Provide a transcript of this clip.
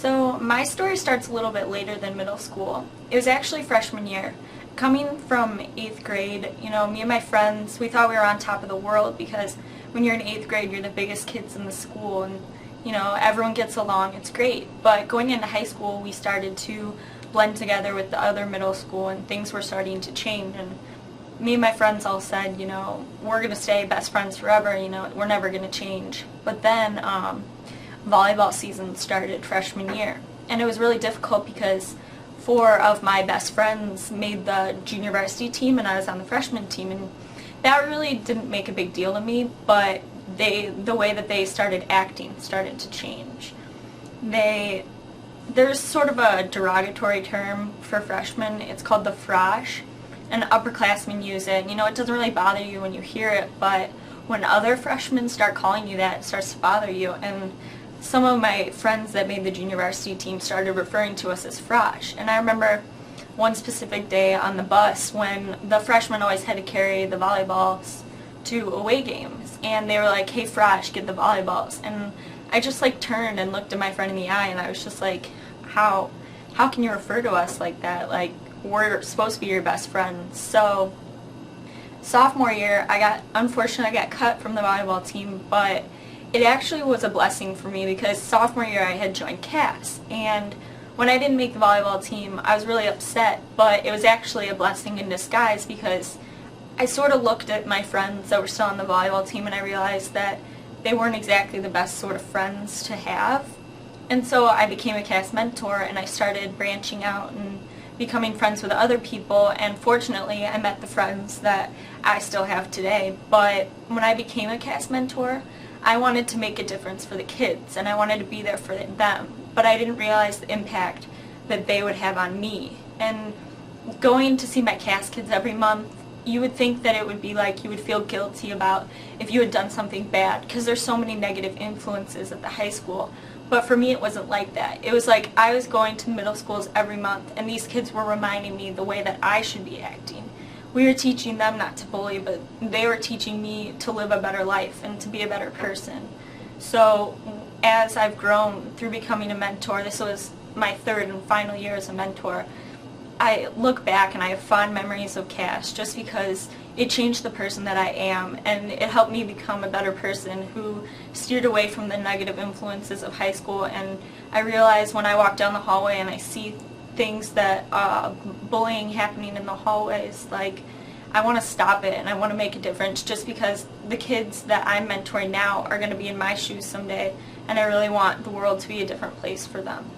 So my story starts a little bit later than middle school. It was actually freshman year. Coming from 8th grade, me and my friends, we thought we were on top of the world because when you're in 8th grade, you're the biggest kids in the school and, everyone gets along. It's great. But going into high school, we started to blend together with the other middle school and things were starting to change. And me and my friends all said, we're going to stay best friends forever, we're never going to change. But then volleyball season started freshman year. And it was really difficult because 4 of my best friends made the junior varsity team and I was on the freshman team, and that really didn't make a big deal to me, but the way that they started acting started to change. There's sort of a derogatory term for freshmen. It's called the frosh, and upperclassmen use it. It doesn't really bother you when you hear it, but when other freshmen start calling you that, it starts to bother you. And some of my friends that made the junior varsity team started referring to us as frosh. And I remember one specific day on the bus when the freshmen always had to carry the volleyballs to away games, and they were like, "Hey frosh, get the volleyballs." And I just turned and looked at my friend in the eye and I was just like, how can you refer to us like that? Like, we're supposed to be your best friends. So sophomore year, unfortunately I got cut from the volleyball team, but it actually was a blessing for me because sophomore year I had joined CAS, and when I didn't make the volleyball team I was really upset, but it was actually a blessing in disguise because I sort of looked at my friends that were still on the volleyball team and I realized that they weren't exactly the best sort of friends to have. And so I became a CAS mentor and I started branching out and becoming friends with other people, and fortunately I met the friends that I still have today. But when I became a CAS mentor, I wanted to make a difference for the kids and I wanted to be there for them, but I didn't realize the impact that they would have on me. And going to see my CAS kids every month, you would think that it would be like you would feel guilty about if you had done something bad because there's so many negative influences at the high school. But for me it wasn't like that. It was like I was going to middle schools every month and these kids were reminding me the way that I should be acting. We were teaching them not to bully, but they were teaching me to live a better life and to be a better person. So as I've grown through becoming a mentor, this was my 3rd and final year as a mentor, I look back and I have fond memories of CAS just because it changed the person that I am, and it helped me become a better person who steered away from the negative influences of high school. And I realize when I walk down the hallway and I see things that bullying happening in the hallways, I want to stop it and I want to make a difference just because the kids that I'm mentoring now are going to be in my shoes someday, and I really want the world to be a different place for them.